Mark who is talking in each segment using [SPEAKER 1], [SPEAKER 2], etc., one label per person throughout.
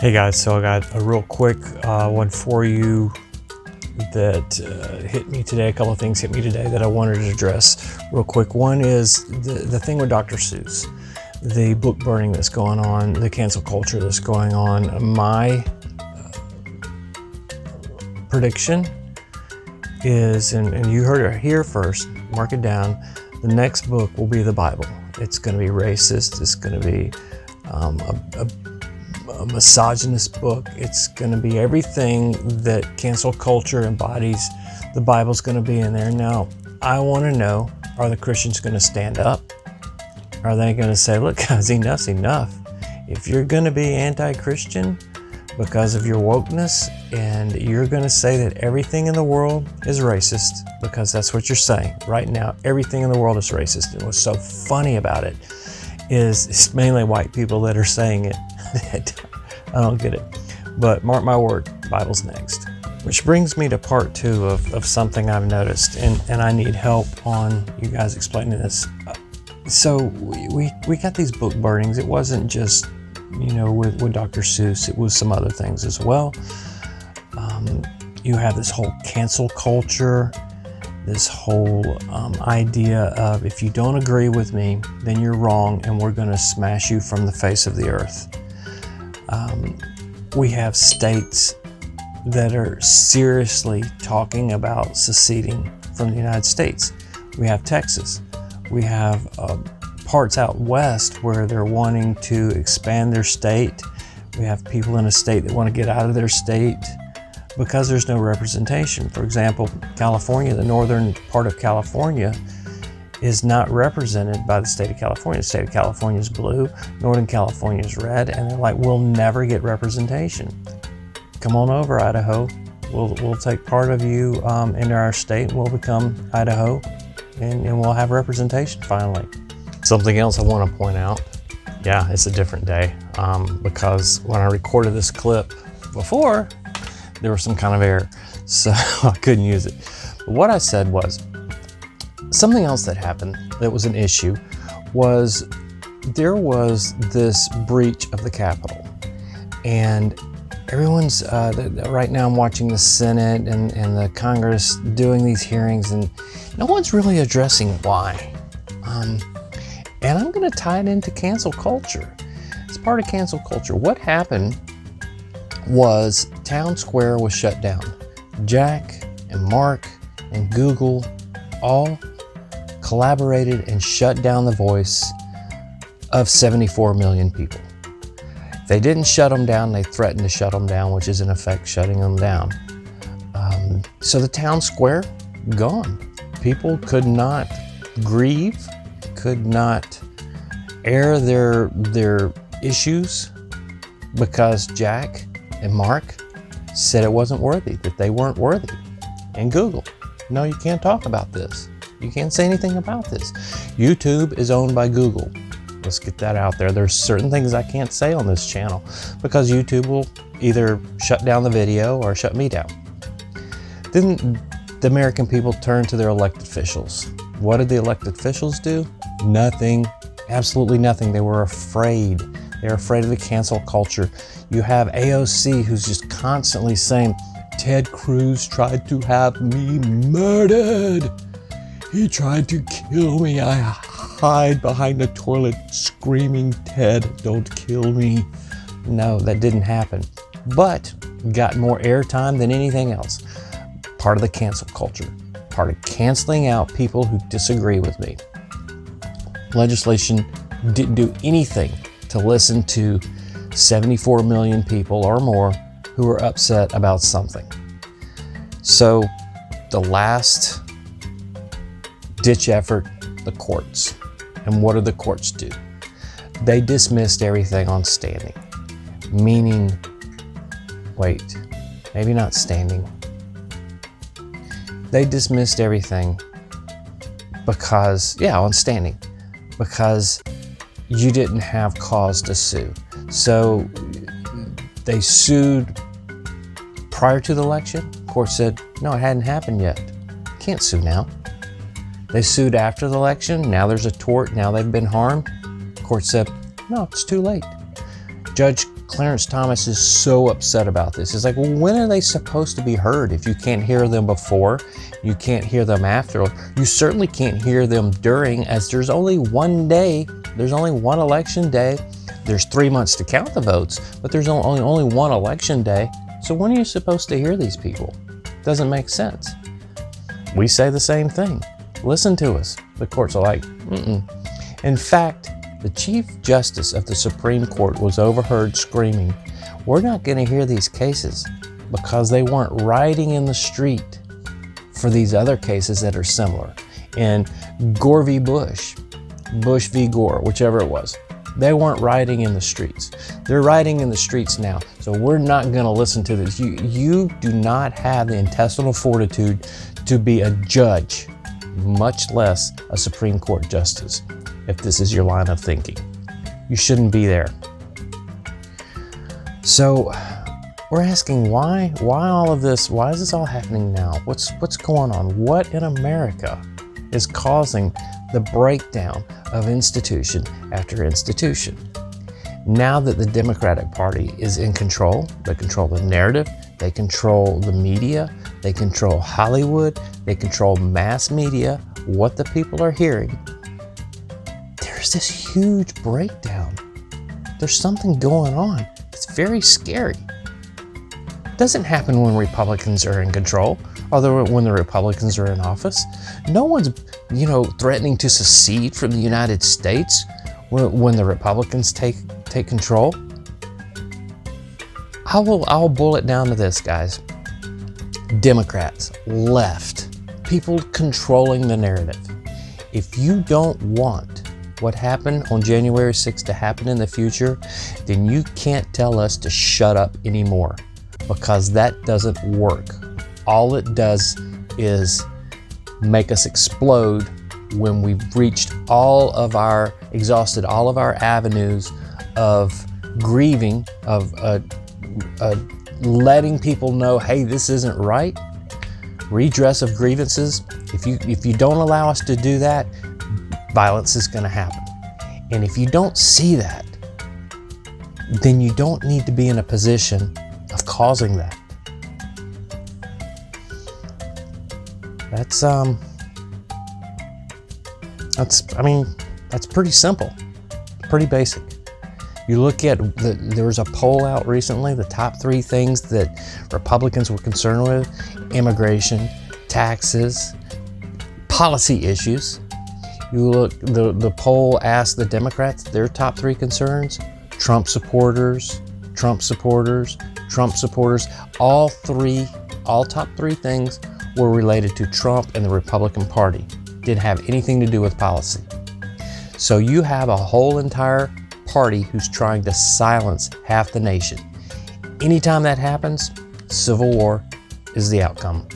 [SPEAKER 1] Hey guys, so I got a real quick one for you that hit me today. A couple of things hit me today that I wanted to address real quick. One is the thing with Dr. Seuss, the book burning that's going on, the cancel culture that's going on. My prediction is, and you heard it here first, mark it down, the next book will be the Bible. It's going to be racist. It's going to be a misogynist book. It's going to be everything that cancel culture embodies. The Bible's going to be in there. Now, I want to know, are the Christians going to stand up? Are they going to say, look guys, enough's enough. If you're going to be anti-Christian because of your wokeness, and you're going to say that everything in the world is racist, because that's what you're saying right now, everything in the world is racist. And what's so funny about it is it's mainly white people that are saying it. I don't get it. But mark my word, Bible's next. Which brings me to part two of something I've noticed, and I need help on you guys explaining this. So we got these book burnings. It wasn't just, with Dr. Seuss, it was some other things as well. You have this whole cancel culture, this whole idea of, if you don't agree with me, then you're wrong and we're going to smash you from the face of the earth. We have states that are seriously talking about seceding from the United States. We have Texas. We have parts out west where they're wanting to expand their state. We have people in a state that want to get out of their state because there's no representation. For example, California, the northern part of California, is not represented by the state of California. The state of California is blue, Northern California is red, and they're like, we'll never get representation. Come on over, Idaho. We'll take part of you into our state, and we'll become Idaho, and we'll have representation finally. Something else I want to point out, yeah, it's a different day, because when I recorded this clip before, there was some kind of error, so I couldn't use it. But what I said was, something else that happened that was an issue was there was this breach of the Capitol. And everyone's, right now I'm watching the Senate and the Congress doing these hearings, and no one's really addressing why. And I'm going to tie it into cancel culture. It's part of cancel culture. What happened was Town Square was shut down. Jack and Mark and Google all collaborated and shut down the voice of 74 million people. They didn't shut them down, they threatened to shut them down, which is in effect shutting them down. So the Town Square, gone. People could not grieve, could not air their issues because Jack and Mark said it wasn't worthy, that they weren't worthy. And Google, no, you can't talk about this. You can't say anything about this. YouTube is owned by Google. Let's get that out there. There's certain things I can't say on this channel because YouTube will either shut down the video or shut me down. Then the American people turned to their elected officials. What did the elected officials do? Nothing, absolutely nothing. They were afraid. They were afraid of the cancel culture. You have AOC who's just constantly saying, Ted Cruz tried to have me murdered. He tried to kill me. I hide behind the toilet screaming, Ted, don't kill me. No, that didn't happen. But got more airtime than anything else. Part of the cancel culture. Part of canceling out people who disagree with me. Legislation didn't do anything to listen to 74 million people or more who were upset about something. So the last ditch effort, the courts. And what did the courts do? They dismissed everything on standing. Meaning, wait, maybe not standing. They dismissed everything because, on standing. Because you didn't have cause to sue. So they sued prior to the election. Court said, no, it hadn't happened yet. Can't sue now. They sued after the election. Now there's a tort. Now they've been harmed. Court said, no, it's too late. Judge Clarence Thomas is so upset about this. It's like, well, when are they supposed to be heard? If you can't hear them before, you can't hear them after. You certainly can't hear them during, as there's only one day, there's only one election day. There's 3 months to count the votes, but there's only one election day. So when are you supposed to hear these people? Doesn't make sense. We say the same thing. Listen to us. The courts are like, mm-mm. In fact, the Chief Justice of the Supreme Court was overheard screaming, "We're not going to hear these cases because they weren't rioting in the street for these other cases that are similar." And Gore v. Bush, Bush v. Gore, whichever it was, they weren't rioting in the streets. They're rioting in the streets now. So we're not going to listen to this. You do not have the intestinal fortitude to be a judge, much less a Supreme Court justice, if this is your line of thinking. You shouldn't be there. So we're asking why all of this, why is this all happening now? What's going on? What in America is causing the breakdown of institution after institution? Now that the Democratic Party is in control, they control the narrative, they control the media, they control Hollywood, they control mass media, what the people are hearing. There's this huge breakdown. There's something going on. It's very scary. It doesn't happen when Republicans are in control, or when the Republicans are in office. No one's, threatening to secede from the United States when the Republicans take control. I'll boil it down to this, guys. Democrats, left, people controlling the narrative. If you don't want what happened on January 6th to happen in the future, then you can't tell us to shut up anymore, because that doesn't work. All it does is make us explode when we've exhausted all of our avenues of grieving, of letting people know, hey, this isn't right. Redress of grievances. If you don't allow us to do that, violence is going to happen. And if you don't see that, then you don't need to be in a position of causing that. That's pretty simple, pretty basic. You look at there was a poll out recently, the top 3 things that Republicans were concerned with: immigration, taxes, policy issues. You look, the poll asked the Democrats their top 3 concerns: Trump supporters, Trump supporters, Trump supporters. All top 3 things were related to Trump and the Republican Party. Didn't have anything to do with policy. So you have a whole entire party who's trying to silence half the nation. Anytime that happens, civil war is the outcome.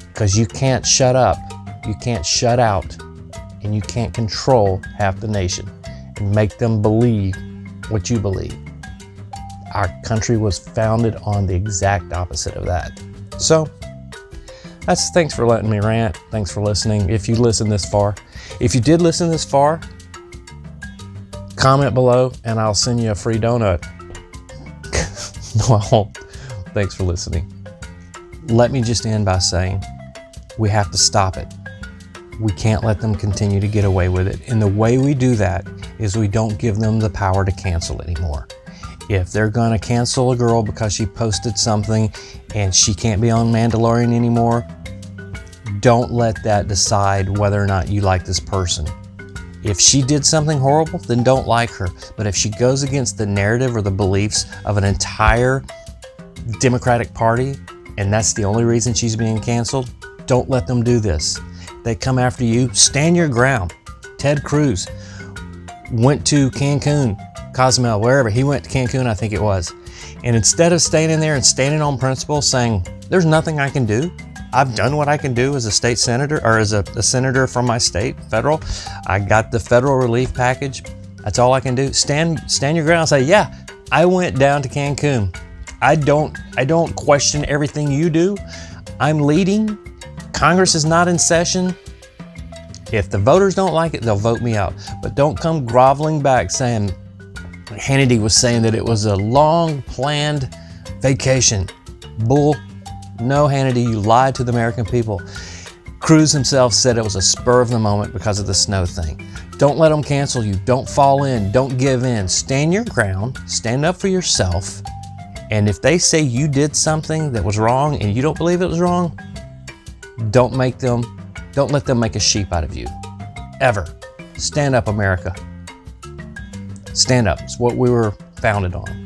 [SPEAKER 1] Because you can't shut up, you can't shut out, and you can't control half the nation and make them believe what you believe. Our country was founded on the exact opposite of that. So, thanks for letting me rant. Thanks for listening. If you listened this far, if you did listen this far, comment below and I'll send you a free donut. No, I won't. Thanks for listening. Let me just end by saying we have to stop it. We can't let them continue to get away with it. And the way we do that is we don't give them the power to cancel anymore. If they're going to cancel a girl because she posted something and she can't be on Mandalorian anymore, don't let that decide whether or not you like this person. If she did something horrible, then don't like her. But if she goes against the narrative or the beliefs of an entire Democratic Party, and that's the only reason she's being canceled, don't let them do this. They come after you, stand your ground. Ted Cruz went to Cancun, Cozumel, wherever. He went to Cancun, I think it was. And instead of standing there and standing on principle saying, there's nothing I can do, I've done what I can do as a state senator, or as a senator from my state, federal. I got the federal relief package. That's all I can do. Stand your ground and say, yeah, I went down to Cancun. I don't question everything you do. I'm leading. Congress is not in session. If the voters don't like it, they'll vote me out. But don't come groveling back saying, Hannity was saying that it was a long planned vacation. Bull. No, Hannity, you lied to the American people. Cruz himself said it was a spur of the moment because of the snow thing. Don't let them cancel you. Don't fall in. Don't give in. Stand your ground. Stand up for yourself. And if they say you did something that was wrong and you don't believe it was wrong, don't let them make a sheep out of you. Ever. Stand up, America. Stand up. It's what we were founded on.